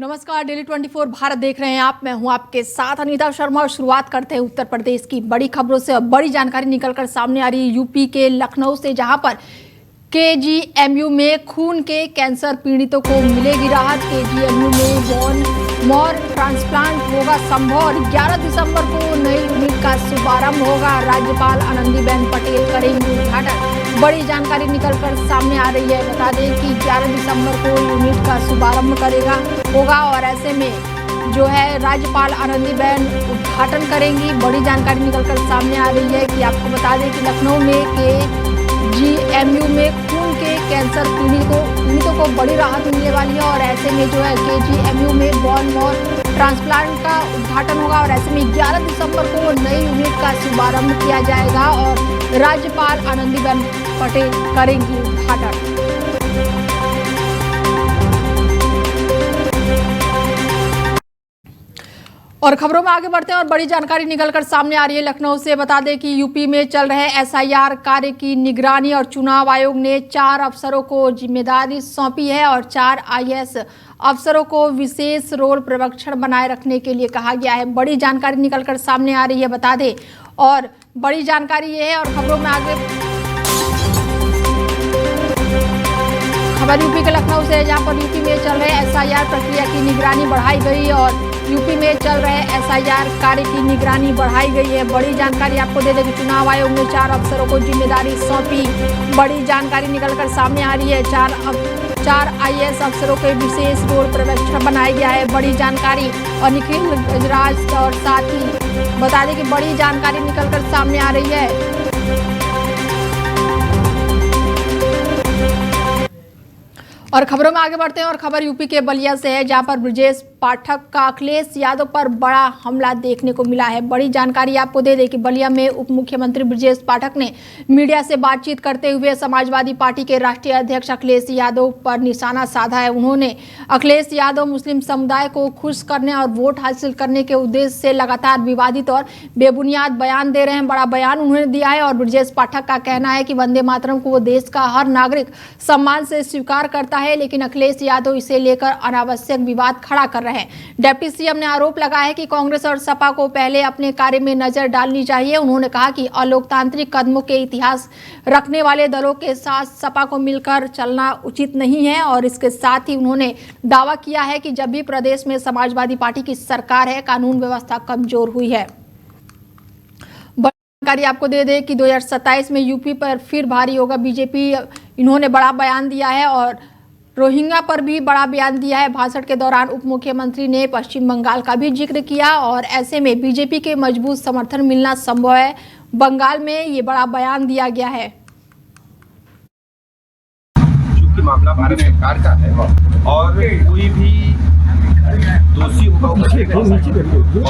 नमस्कार, डेली 24 भारत देख रहे हैं आप। मैं हूं आपके साथ अनीता शर्मा और शुरुआत करते हैं उत्तर प्रदेश की बड़ी खबरों से। और बड़ी जानकारी निकलकर सामने आ रही है यूपी के लखनऊ से, जहां पर केजीएमयू में खून के कैंसर पीड़ितों को मिलेगी राहत। केजीएमयू में बोन मोर ट्रांसप्लांट होगा संभव और 11 दिसंबर को नई यूनिट का शुभारंभ होगा। राज्यपाल आनंदीबेन पटेल करेंगी उद्घाटन। बड़ी जानकारी निकलकर सामने आ रही है। बता दें कि 11 दिसंबर को यूनिट का शुभारंभ होगा और ऐसे में जो है राज्यपाल आनंदीबेन उद्घाटन करेंगी। बड़ी जानकारी निकलकर सामने आ रही है कि आपको बता दें कि लखनऊ में केजीएमयू में खून के कैंसर पीड़ितों को बड़ी राहत मिलने वाली है। और ऐसे में जो है केजीएमयू में बोन मोर ट्रांसप्लांट का उद्घाटन होगा और ऐसे में 11 दिसंबर को नई यूनिट का शुभारंभ किया जाएगा और राज्यपाल आनंदीबेन पटेल करेंगी उद्घाटन। और खबरों में आगे बढ़ते हैं और बड़ी जानकारी निकलकर सामने आ रही है लखनऊ से। बता दें कि यूपी में चल रहे एसआईआर कार्य की निगरानी और चुनाव आयोग ने 4 अफसरों को जिम्मेदारी सौंपी है और 4 आईएएस अफसरों को विशेष रोल पर्यवेक्षण बनाए रखने के लिए कहा गया है। बड़ी जानकारी निकलकर सामने आ रही है, बता दें। और बड़ी जानकारी ये है और खबरों में आगे खबर यूपी के लखनऊ से है, जहां पर यूपी में चल रहे एसआईआर प्रक्रिया की निगरानी बढ़ाई गई और यूपी में चल रहे एसआईआर कार्य की निगरानी बढ़ाई गई है। बड़ी जानकारी आपको दे दें कि चुनाव आयोग ने 4 अफसरों को जिम्मेदारी सौंपी। बड़ी जानकारी निकलकर सामने आ रही है। 4 आईएएस अफसरों के विशेष रोल पर्यवेक्षण बनाया गया है। बड़ी जानकारी और निखिल गजराज और साथ ही बता दें कि बड़ी जानकारी निकलकर सामने आ रही है। और खबरों में आगे बढ़ते हैं और खबर यूपी के बलिया से है, जहां पर ब्रजेश पाठक का अखिलेश यादव पर बड़ा हमला देखने को मिला है। बड़ी जानकारी आपको दे दें कि बलिया में उप मुख्यमंत्री ब्रजेश पाठक ने मीडिया से बातचीत करते हुए समाजवादी पार्टी के राष्ट्रीय अध्यक्ष अखिलेश यादव पर निशाना साधा है। उन्होंने अखिलेश यादव मुस्लिम समुदाय को खुश करने और वोट हासिल करने के उद्देश्य से लगातार विवादित और बेबुनियाद बयान दे रहे हैं। बड़ा बयान उन्होंने दिया है और ब्रजेश पाठक का कहना है कि वंदे मातरम को वो देश का हर नागरिक सम्मान से स्वीकार करता है, लेकिन अखिलेश यादव इसे लेकर अनावश्यक विवाद खड़ा कर रहे हैं। डिप्टी सीएम ने आरोप लगाया है कि कांग्रेस और सपा को पहले अपने कार्य में नजर डालनी चाहिए। उन्होंने कहा कि अलोकतांत्रिक कदमों के इतिहास रखने वाले दलों के साथ सपा को मिलकर चलना उचित नहीं है। और इसके साथ ही उन्होंने दावा किया है कि जब भी प्रदेश में समाजवादी पार्टी की सरकार है, कानून व्यवस्था कमजोर हुई है। जानकारी आपको दे दें कि 2027 में यूपी पर फिर भारी होगा बीजेपी। इन्होंने बड़ा बयान दिया है और रोहिंग्या पर भी बड़ा बयान दिया है। भाषण के दौरान उप मुख्यमंत्री ने पश्चिम बंगाल का भी जिक्र किया और ऐसे में बीजेपी के मजबूत समर्थन मिलना संभव है। बंगाल में ये बड़ा बयान दिया गया है। चूंकि मामला भारत सरकार का है और कोई भी दोषी होगा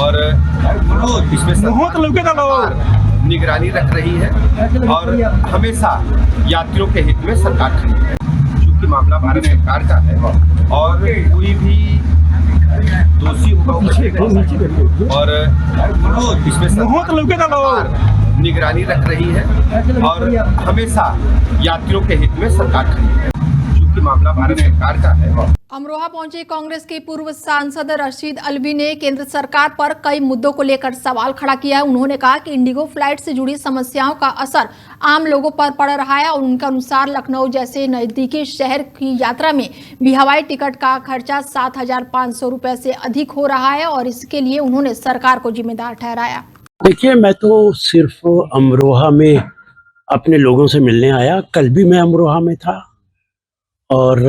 और इसमें सरकार निगरानी रख रही है और हमेशा यात्रियों के हित में सरकार खड़ी है। मामला भारत सरकार का है और कोई भी दोषी होगा और इसमें सरकार निगरानी रख रही है और हमेशा यात्रियों के हित में सरकार खड़ी है। चूंकि मामला भारत सरकार का है। अमरोहा पहुंचे कांग्रेस के पूर्व सांसद रशीद अलवी ने केंद्र सरकार पर कई मुद्दों को लेकर सवाल खड़ा किया है। उन्होंने कहा कि इंडिगो फ्लाइट से जुड़ी समस्याओं का असर आम लोगों पर पड़ रहा है और उनके अनुसार लखनऊ जैसे नजदीकी शहर की यात्रा में भी हवाई टिकट का खर्चा 7,500 रुपए से अधिक हो रहा है और इसके लिए उन्होंने सरकार को जिम्मेदार ठहराया। देखिए, मैं तो सिर्फ अमरोहा में अपने लोगों से मिलने आया। कल भी मैं अमरोहा में था और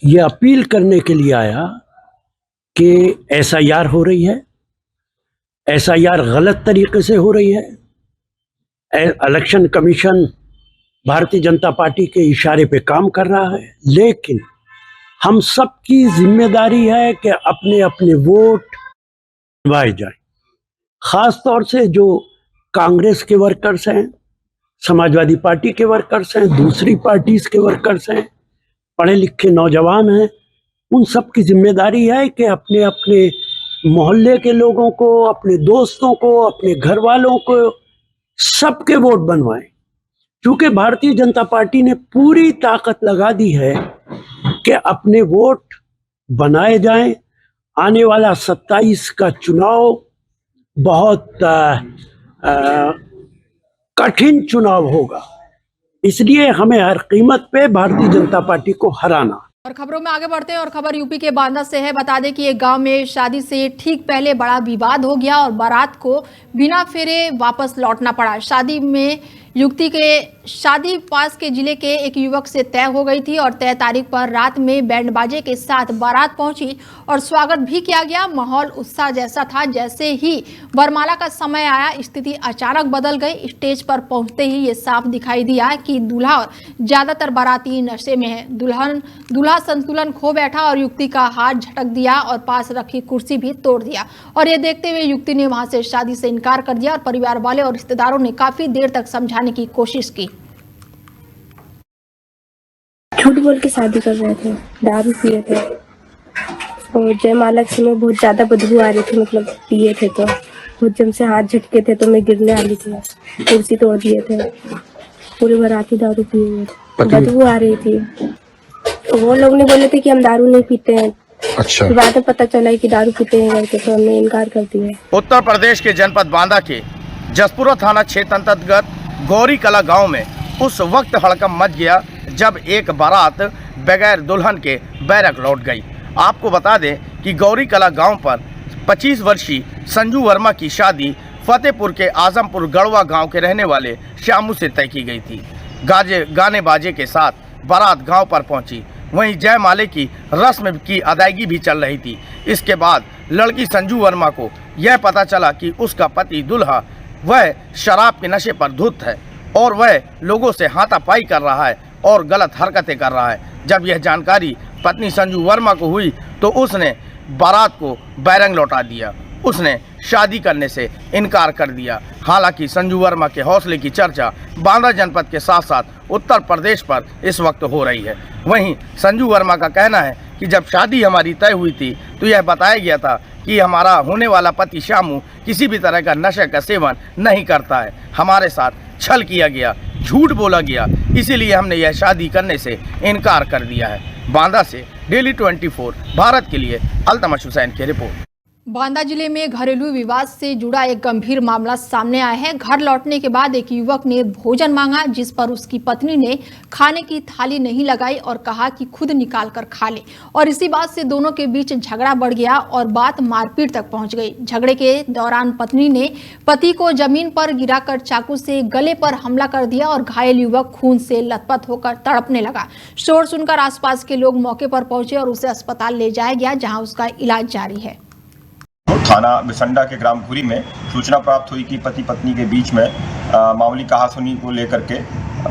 ये अपील करने के लिए आया कि एसआईआर हो रही है, एसआईआर गलत तरीके से हो रही है। Election commission Bharatiya Janata party के इशारे पे काम कर रहा है, लेकिन हम सबकी जिम्मेदारी है कि अपने अपने वोट निभाए जाए। खास तौर से जो कांग्रेस के वर्कर्स हैं, समाजवादी पार्टी के वर्कर्स हैं, दूसरी पार्टीज के वर्कर्स हैं, पढ़े लिखे नौजवान हैं, उन सब की जिम्मेदारी है कि अपने अपने मोहल्ले के लोगों को, अपने दोस्तों को, अपने घर वालों को सबके वोट बनवाएं। क्योंकि भारतीय जनता पार्टी ने पूरी ताकत लगा दी है कि अपने वोट बनाए जाएं, आने वाला 27 का चुनाव बहुत कठिन चुनाव होगा, इसलिए हमें हर कीमत पे भारतीय जनता पार्टी को हराना। और खबरों में आगे बढ़ते हैं और खबर यूपी के बांदा से है। बता दें कि एक गांव में शादी से ठीक पहले बड़ा विवाद हो गया और बारात को बिना फेरे वापस लौटना पड़ा। शादी में युवती के शादी पास के जिले के एक युवक से तय हो गई थी और तय तारीख पर रात में बैंड बाजे के साथ बारात पहुंची और स्वागत भी किया गया। माहौल उत्साह जैसा था। जैसे ही वरमाला का समय आया, स्थिति अचानक बदल गई। स्टेज पर पहुंचते ही ये साफ दिखाई दिया कि दूल्हा और ज्यादातर बाराती नशे में है। दूल्हा संतुलन खो बैठा और युवती का हाथ झटक दिया और पास रखी कुर्सी भी तोड़ दिया। और ये देखते हुए युवती ने वहां से शादी से इनकार कर दिया और परिवार वाले और रिश्तेदारों ने काफी देर तक समझाने की कोशिश की। झूठ बोल के शादी कर रहे थे, दारू पिए थे और जयमाला के समय बहुत ज्यादा बदबू आ रही थी, मतलब पिए थे तो बहुत जम से हाथ झटके थे तो मैं गिरने वाली थी, कुर्सी तोड़ दिए थे, पूरे बाराती दारू पिए हुए थे, बदबू आ रही थी। वो लोग ने बोले थे कि हम दारू नहीं पीते हैं। अच्छा, बाद में पता चला कि दारू पीते हैं करके, तो हमने इनकार कर दिया। उत्तर प्रदेश के जनपद बांदा के जसपुरा थाना क्षेत्र अंतर्गत गौरी कला गांव में उस वक्त हड़कंप मच गया जब एक बारात बगैर दुल्हन के बैरक लौट गई। आपको बता दें कि गौरी कला गांव पर 25 वर्षीय संजू वर्मा की शादी फतेहपुर के आजमपुर गढ़वा गांव के रहने वाले श्यामू से तय की गई थी। गाने बाजे के साथ बारात गांव पर पहुंची। वहीं जयमाले की रस्म की अदायगी भी चल रही थी। इसके बाद लड़की संजू वर्मा को यह पता चला कि उसका पति दुल्हा वह शराब के नशे पर धुत है और वह लोगों से हाथापाई कर रहा है और गलत हरकतें कर रहा है। जब यह जानकारी पत्नी संजू वर्मा को हुई तो उसने बारात को बैरंग लौटा दिया। उसने शादी करने से इनकार कर दिया। हालांकि संजू वर्मा के हौसले की चर्चा बांदा जनपद के साथ साथ उत्तर प्रदेश पर इस वक्त हो रही है। वहीं संजू वर्मा का कहना है कि जब शादी हमारी तय हुई थी तो यह बताया गया था कि हमारा होने वाला पति श्यामू किसी भी तरह का नशे का सेवन नहीं करता है। हमारे साथ छल किया गया, झूठ बोला गया, इसीलिए हमने यह शादी करने से इनकार कर दिया है। बांदा से डेली 24 भारत के लिए अल्तमश हुसैन की रिपोर्ट। बांदा जिले में घरेलू विवाद से जुड़ा एक गंभीर मामला सामने आया है। घर लौटने के बाद एक युवक ने भोजन मांगा, जिस पर उसकी पत्नी ने खाने की थाली नहीं लगाई और कहा कि खुद निकाल कर खा ले। और इसी बात से दोनों के बीच झगड़ा बढ़ गया और बात मारपीट तक पहुंच गई। झगड़े के दौरान पत्नी ने पति को जमीन पर गिराकर चाकू से गले पर हमला कर दिया और घायल युवक खून से लथपथ होकर तड़पने लगा। शोर सुनकर आसपास के लोग मौके पर पहुंचे और उसे अस्पताल ले जाया गया, जहाँ उसका इलाज जारी है। थाना बिसंडा के ग्राम घुरी में सूचना प्राप्त हुई कि पति पत्नी के बीच में मामूली कहासुनी को लेकर के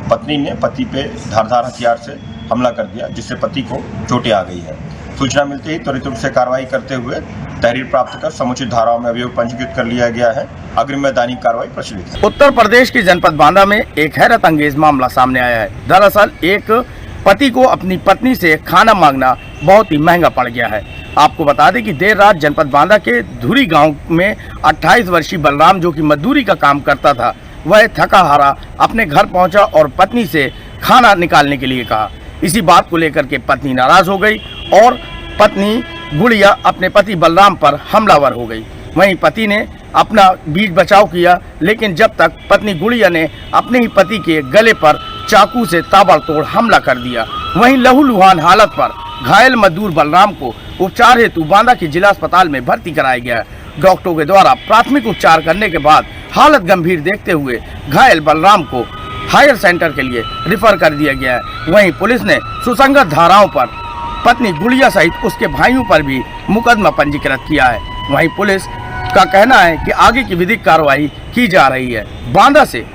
पत्नी ने पति पे धारदार हथियार से हमला कर दिया, जिससे पति को चोटें आ गई है। सूचना मिलते ही त्वरित रूप से कार्रवाई करते हुए तहरीर प्राप्त कर समुचित धाराओं में अभियोग पंजीकृत कर लिया गया है। अग्रिम में दैनिक कार्रवाई प्रचलित है। उत्तर प्रदेश के जनपद बांदा में एक हैरत अंगेज मामला सामने आया है। दरअसल एक पति को अपनी पत्नी से खाना मांगना बहुत ही महंगा पड़ गया है। आपको बता दें कि देर रात जनपद बांदा के धुरी गांव में 28 वर्षीय बलराम, जो कि मजदूरी का काम करता था, वह थका हारा अपने घर पहुंचा और पत्नी से खाना निकालने के लिए कहा। इसी बात को लेकर के पत्नी नाराज हो गई और पत्नी गुड़िया अपने पति बलराम पर हमलावर हो गई। वहीं पति ने अपना बीच बचाव किया, लेकिन जब तक पत्नी गुड़िया ने अपने ही पति के गले पर चाकू से ताबड़तोड़ हमला कर दिया। वहीं लहूलुहान हालत पर घायल मजदूर बलराम को उपचार हेतु बांदा के जिला अस्पताल में भर्ती कराया गया। डॉक्टरों के द्वारा प्राथमिक उपचार करने के बाद हालत गंभीर देखते हुए घायल बलराम को हायर सेंटर के लिए रिफर कर दिया गया है। वहीं पुलिस ने सुसंगत धाराओं पर पत्नी गुड़िया सहित उसके भाइयों पर भी मुकदमा पंजीकृत किया है। वहीं पुलिस का कहना है कि आगे की विधिक कार्रवाई की जा रही है। बांदा से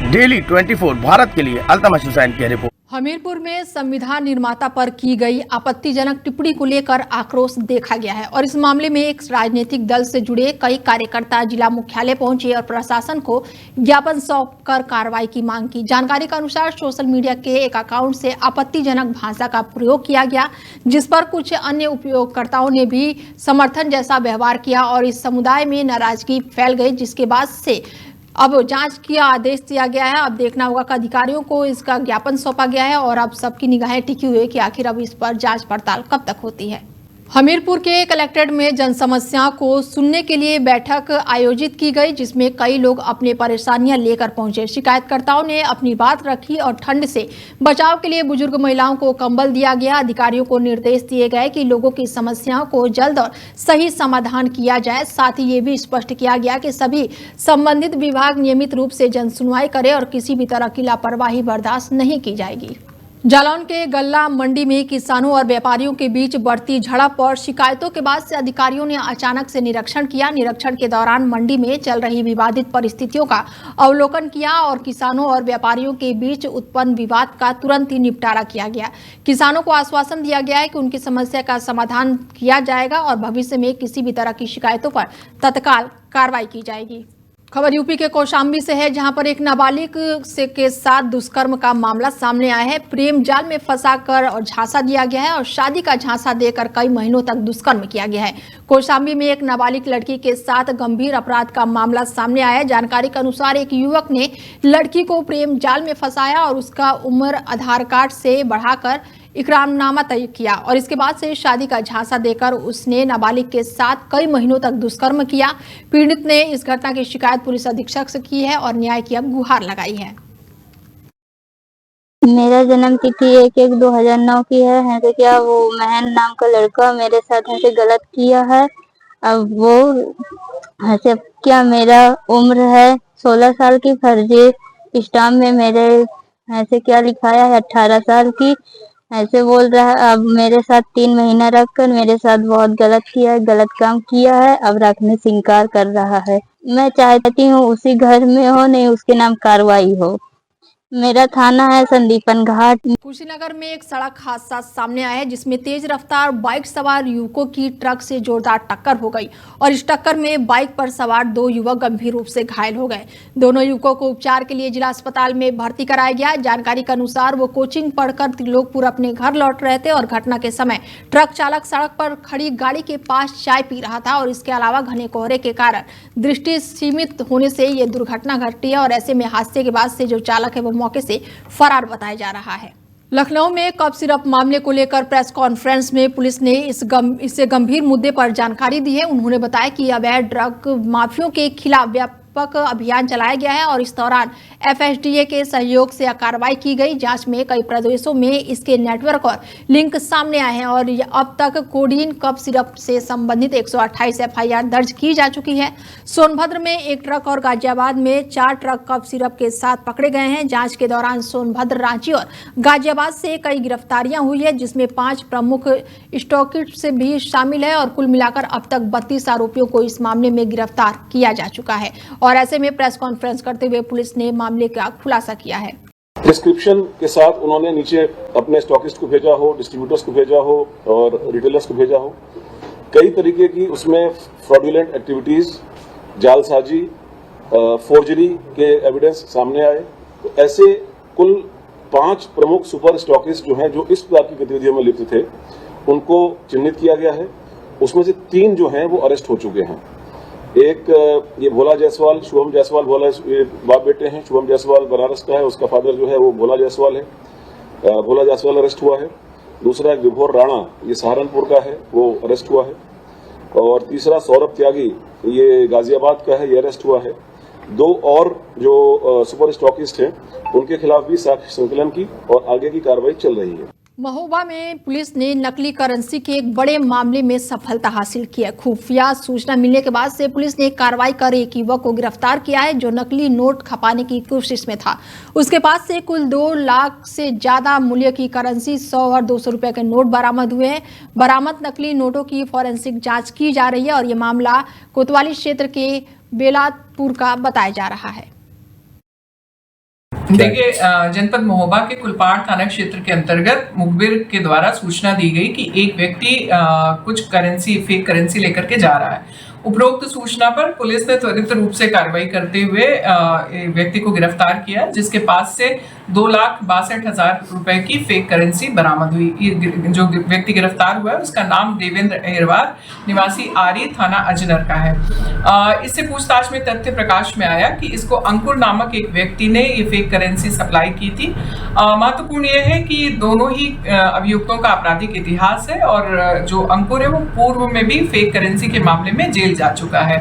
डेली 24 भारत के लिए अल्तमश हुसैन की रिपोर्ट। हमीरपुर में संविधान निर्माता पर की गई आपत्तिजनक टिप्पणी को लेकर आक्रोश देखा गया है और इस मामले में एक राजनीतिक दल से जुड़े कई कार्यकर्ता जिला मुख्यालय पहुंचे और प्रशासन को ज्ञापन सौंपकर कार्रवाई की मांग की। जानकारी के अनुसार सोशल मीडिया के एक अकाउंट से आपत्तिजनक भाषा का प्रयोग किया गया, जिस पर कुछ अन्य उपयोगकर्ताओं ने भी समर्थन जैसा व्यवहार किया और इस समुदाय में नाराजगी फैल गई, जिसके बाद से अब जांच का आदेश दिया गया है। अब देखना होगा कि अधिकारियों को इसका ज्ञापन सौंपा गया है और अब सबकी निगाहें टिकी हुई है कि आखिर अब इस पर जांच पड़ताल कब तक होती है। हमीरपुर के कलेक्ट्रेट में जन समस्याओं को सुनने के लिए बैठक आयोजित की गई, जिसमें कई लोग अपनी परेशानियां लेकर पहुंचे। शिकायतकर्ताओं ने अपनी बात रखी और ठंड से बचाव के लिए बुजुर्ग महिलाओं को कंबल दिया गया। अधिकारियों को निर्देश दिए गए कि लोगों की समस्याओं को जल्द और सही समाधान किया जाए। साथ ही ये भी स्पष्ट किया गया कि सभी संबंधित विभाग नियमित रूप से जन सुनवाई करे और किसी भी तरह की लापरवाही बर्दाश्त नहीं की जाएगी। जालौन के गल्ला मंडी में किसानों और व्यापारियों के बीच बढ़ती झड़प और शिकायतों के बाद से अधिकारियों ने अचानक से निरीक्षण किया। निरीक्षण के दौरान मंडी में चल रही विवादित परिस्थितियों का अवलोकन किया और किसानों और व्यापारियों के बीच उत्पन्न विवाद का तुरंत ही निपटारा किया गया। किसानों को आश्वासन दिया गया है कि उनकी समस्या का समाधान किया जाएगा और भविष्य में किसी भी तरह की शिकायतों पर तत्काल कार्रवाई की जाएगी। खबर यूपी के कौशाम्बी से है, जहां पर एक नाबालिग के साथ दुष्कर्म का मामला सामने आया है। प्रेम जाल में फंसाकर और झांसा दिया गया है और शादी का झांसा देकर कई महीनों तक दुष्कर्म किया गया है। कौशाम्बी में एक नाबालिग लड़की के साथ गंभीर अपराध का मामला सामने आया है। जानकारी के अनुसार एक युवक ने लड़की को प्रेम जाल में फंसाया और उसका उम्र आधार कार्ड से बढ़ाकर इकरारनामा तय किया और इसके बाद से शादी का झांसा देकर उसने नाबालिग के साथ कई महीनों तक दुष्कर्म किया। पीड़ित ने इस घटना की शिकायत पुलिस अधीक्षक से की है और न्याय की अब गुहार लगाई है। मेरा जन्म तिथि 1/1/2009 की है तो क्या वो महन नाम का लड़का मेरे साथ ऐसे गलत किया है। अब वो ऐसे क्या मेरा उम्र है 16 साल की, फर्जी स्टाम्प में मेरे ऐसे क्या लिखाया है 18 साल की, ऐसे बोल रहा है। अब मेरे साथ 3 महीना रखकर मेरे साथ बहुत गलत किया है, गलत काम किया है। अब रखने से इनकार कर रहा है। मैं चाहती हूँ उसी घर में हो, नहीं उसके नाम कार्रवाई हो। मेरा थाना है संदीपन घाट। कुशीनगर में एक सड़क हादसा सामने आया है, जिसमें तेज रफ्तार बाइक सवार युवकों की ट्रक से जोरदार टक्कर हो गई और इस टक्कर में बाइक पर सवार 2 युवक गंभीर रूप से घायल हो गए। दोनों युवकों को उपचार के लिए जिला अस्पताल में भर्ती कराया गया। जानकारी के अनुसार वो कोचिंग पढ़कर त्रिलोकपुर अपने घर लौट रहे थे और घटना के समय ट्रक चालक सड़क पर खड़ी गाड़ी के पास चाय पी रहा था और इसके अलावा घने कोहरे के कारण दृष्टि सीमित होने से ये दुर्घटना घटी है और ऐसे में हादसे के बाद से जो चालक है वो मौके से फरार बताया जा रहा है। लखनऊ में कफ सिरप मामले को लेकर प्रेस कॉन्फ्रेंस में पुलिस ने इससे गंभीर मुद्दे पर जानकारी दी है। उन्होंने बताया कि अवैध ड्रग माफियों के खिलाफ व्यापक अभियान चलाया गया है और इस दौरान FSDA के सहयोग से कार्रवाई की गई। जांच में कई प्रदेशों में इसके नेटवर्क और लिंक सामने आए हैं और अब तक कोडीन कफ सिरप से संबंधित 128 FIR दर्ज की जा चुकी है। सोनभद्र में एक ट्रक और गाजियाबाद में 4 ट्रक कफ सिरप के साथ पकड़े गए हैं। जांच के दौरान सोनभद्र, रांची और गाजियाबाद से कई गिरफ्तारियां हुई है, जिसमें 5 प्रमुख स्टॉकिस्ट से भी शामिल है और कुल मिलाकर अब तक 32 आरोपियों को इस मामले में गिरफ्तार किया जा चुका है। और ऐसे में प्रेस कॉन्फ्रेंस करते हुए पुलिस ने मामले का खुलासा किया है। प्रिस्क्रिप्शन के साथ उन्होंने नीचे अपने स्टॉकिस्ट को भेजा हो, डिस्ट्रीब्यूटर्स को भेजा हो और रिटेलर्स को भेजा हो। कई तरीके की उसमें फ्रॉडुलेंट एक्टिविटीज, जालसाजी, फोर्जरी के एविडेंस सामने आए। तो ऐसे कुल 5 प्रमुख सुपर स्टॉकिस्ट जो हैं, जो इस प्रकार की गतिविधियों में लिप्त थे, उनको चिन्हित किया गया है। उसमें से 3 जो हैं वो अरेस्ट हो चुके हैं। एक ये भोला जायसवाल, शुभम जायसवाल, भोला ये बाप बेटे हैं। शुभम जायसवाल बनारस का है, उसका फादर जो है वो भोला जायसवाल है। भोला जायसवाल अरेस्ट हुआ है। दूसरा एक विभोर राणा, ये सहारनपुर का है, वो अरेस्ट हुआ है। और तीसरा सौरभ त्यागी, ये गाजियाबाद का है, ये अरेस्ट हुआ है। 2 और जो सुपर स्टॉकिस्ट हैं उनके खिलाफ भी साक्ष्य संकलन की और आगे की कार्रवाई चल रही है। महोबा में पुलिस ने नकली करेंसी के एक बड़े मामले में सफलता हासिल की है। खुफिया सूचना मिलने के बाद से पुलिस ने कार्रवाई कर एक युवक को गिरफ्तार किया है, जो नकली नोट खपाने की कोशिश में था। उसके पास से कुल 2 लाख से ज्यादा मूल्य की करेंसी, 100 और 200 रुपए के नोट बरामद हुए हैं। बरामद नकली नोटों की फॉरेंसिक जांच की जा रही है और ये मामला कोतवाली क्षेत्र के बेलातपुर का बताया जा रहा है। देखिए, जनपद महोबा के कुलपाड़ थाना क्षेत्र के अंतर्गत मुखबिर के द्वारा सूचना दी गई कि एक व्यक्ति कुछ करेंसी, फेक करेंसी लेकर के जा रहा है। उपरोक्त सूचना पर पुलिस ने त्वरित रूप से कार्रवाई करते हुए व्यक्ति को गिरफ्तार किया, जिसके पास से 2,62,000 रुपए की फेक करेंसी बरामद हुई। ये जो व्यक्ति गिरफ्तार हुआ है उसका नाम देवेंद्र अहिरवार निवासी आरी थाना अजनर का है। इससे पूछताछ में तथ्य प्रकाश में आया कि इसको अंकुर नामक एक व्यक्ति ने ये फेक करेंसी सप्लाई की थी। महत्वपूर्ण यह है कि दोनों ही अभियुक्तों का आपराधिक इतिहास है और जो अंकुर है वो पूर्व में भी फेक करेंसी के मामले में जेल जा चुका है।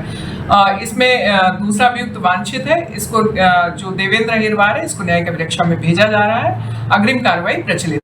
इसमें दूसरा अभियुक्त वांछित है। इसको जो देवेंद्र अहिरवार है इसको न्यायिक अभिरक्षा में भेजा जा रहा है। अग्रिम कार्रवाई प्रचलित।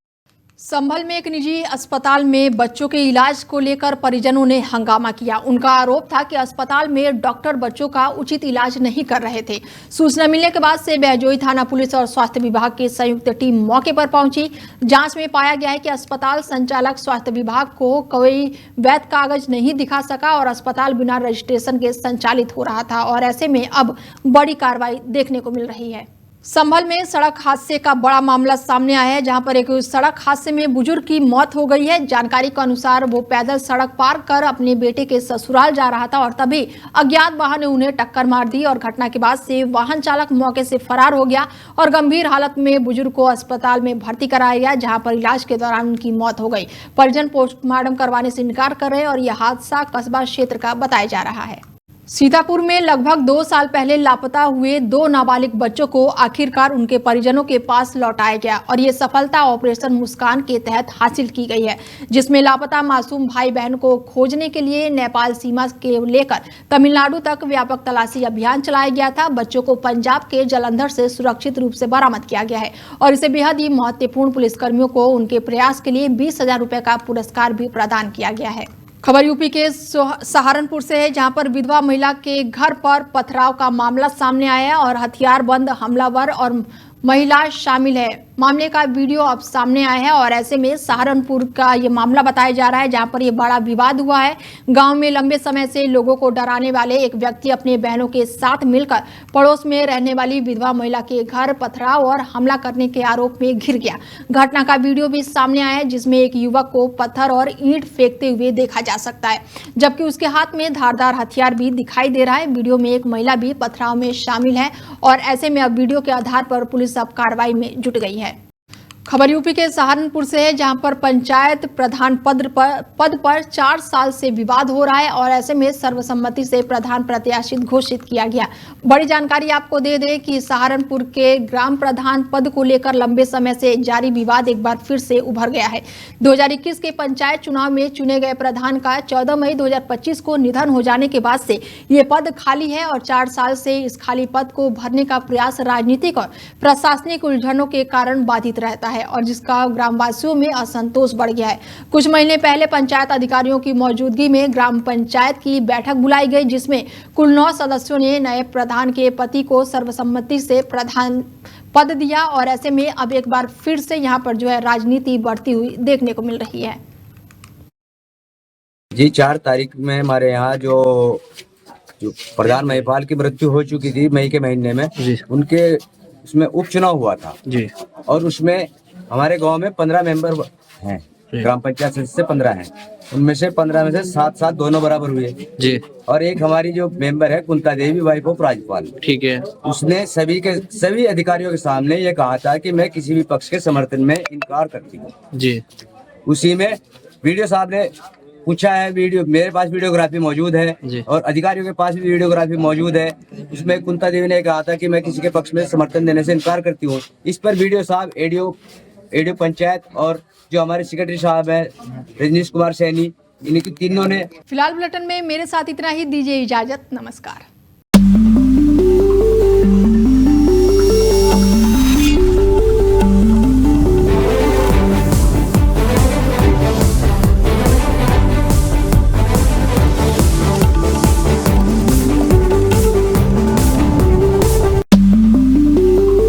संभल में एक निजी अस्पताल में बच्चों के इलाज को लेकर परिजनों ने हंगामा किया। उनका आरोप था कि अस्पताल में डॉक्टर बच्चों का उचित इलाज नहीं कर रहे थे। सूचना मिलने के बाद से बहजोई थाना पुलिस और स्वास्थ्य विभाग की संयुक्त टीम मौके पर पहुंची। जांच में पाया गया है कि अस्पताल संचालक स्वास्थ्य विभाग को कोई वैध कागज नहीं दिखा सका और अस्पताल बिना रजिस्ट्रेशन के संचालित हो रहा था और ऐसे में अब बड़ी कार्रवाई देखने को मिल रही है। संभल में सड़क हादसे का बड़ा मामला सामने आया है, जहां पर एक सड़क हादसे में बुजुर्ग की मौत हो गई है। जानकारी के अनुसार वो पैदल सड़क पार कर अपने बेटे के ससुराल जा रहा था और तभी अज्ञात वाहन ने उन्हें टक्कर मार दी और घटना के बाद से वाहन चालक मौके से फरार हो गया और गंभीर हालत में बुजुर्ग को अस्पताल में भर्ती कराया गया, जहाँ पर इलाज के दौरान उनकी मौत हो गई। परिजन पोस्टमार्टम करवाने से इनकार कर रहे हैं और यह हादसा कस्बा क्षेत्र का बताया जा रहा है। सीतापुर में लगभग 2 साल पहले लापता हुए 2 नाबालिग बच्चों को आखिरकार उनके परिजनों के पास लौटाया गया और ये सफलता ऑपरेशन मुस्कान के तहत हासिल की गई है, जिसमें लापता मासूम भाई बहन को खोजने के लिए नेपाल सीमा के लेकर तमिलनाडु तक व्यापक तलाशी अभियान चलाया गया था। बच्चों को पंजाब के जालंधर से सुरक्षित रूप से बरामद किया गया है और इसे बेहद ही महत्वपूर्ण पुलिसकर्मियों को उनके प्रयास के लिए 20,000 रुपए का पुरस्कार भी प्रदान किया गया है। खबर यूपी के सहारनपुर से है, जहां पर विधवा महिला के घर पर पथराव का मामला सामने आया है और हथियारबंद हमलावर और महिला शामिल है। मामले का वीडियो अब सामने आया है और ऐसे में सहारनपुर का ये मामला बताया जा रहा है, जहां पर ये बड़ा विवाद हुआ है। गांव में लंबे समय से लोगों को डराने वाले एक व्यक्ति अपने बहनों के साथ मिलकर पड़ोस में रहने वाली विधवा महिला के घर पथराव और हमला करने के आरोप में घिर गया। घटना का वीडियो भी सामने आया है, जिसमें एक युवक को पत्थर और ईंट फेंकते हुए देखा जा सकता है, जबकि उसके हाथ में धारदार हथियार भी दिखाई दे रहा है। वीडियो में एक महिला भी पथराव में शामिल है और ऐसे में अब वीडियो के आधार पर पुलिस अब कार्रवाई में जुट गई है। खबर यूपी के सहारनपुर से है, जहां पर पंचायत प्रधान पद पर 4 साल से विवाद हो रहा है और ऐसे में सर्वसम्मति से प्रधान प्रत्याशित घोषित किया गया। बड़ी जानकारी आपको दे दें कि सहारनपुर के ग्राम प्रधान पद को लेकर लंबे समय से जारी विवाद एक बार फिर से उभर गया है। 2021 के पंचायत चुनाव में चुने गए प्रधान का 14 मई 2025 को निधन हो जाने के बाद से ये पद खाली है और 4 साल से इस खाली पद को भरने का प्रयास राजनीतिक और प्रशासनिक उलझनों के कारण बाधित रहता है और जिसका ग्रामवासियों में असंतोष बढ़ गया है। कुछ महीने पहले पंचायत अधिकारियों की मौजूदगी में ग्राम पंचायत की बैठक बुलाई गई, जिसमें कुल 9 सदस्यों ने नए प्रधान के पति को सर्वसम्मति से प्रधान पद दिया और ऐसे में अब एक बार फिर से यहाँ पर जो है राजनीति बढ़ती हुई देखने को मिल रही है। जी 4 तारीख में हमारे यहाँ जो प्रधान महिपाल की मृत्यु हो चुकी थी मई के महीने में, उनके उसमें उपचुनाव हुआ था जी और उसमें हमारे गांव में 15 मेंबर हैं, ग्राम पंचायत सदस्य 15 हैं। उनमें से 15 में से 7-7 दोनों बराबर हुए जी और एक हमारी जो मेंबर है कुंता देवी वाइफ ऑफ राज्यपाल, ठीक है, उसने सभी अधिकारियों के सामने ये कहा था कि मैं किसी भी पक्ष के समर्थन में इनकार करती हूँ जी। उसी में वीडियो साहब ने पूछा है, वीडियो मेरे पास वीडियोग्राफी मौजूद है और अधिकारियों के पास भी वीडियोग्राफी मौजूद है। उसमें कुंता देवी ने कहा था कि मैं किसी के पक्ष में समर्थन देने से इनकार करती हूँ। इस पर वीडियो साहब एडीओ पंचायत और जो हमारे सेक्रेटरी साहब हैं रजनीश कुमार सैनी, इनकी तीनों ने। फिलहाल बुलेटिन में मेरे साथ इतना ही, दीजिए इजाजत, नमस्कार।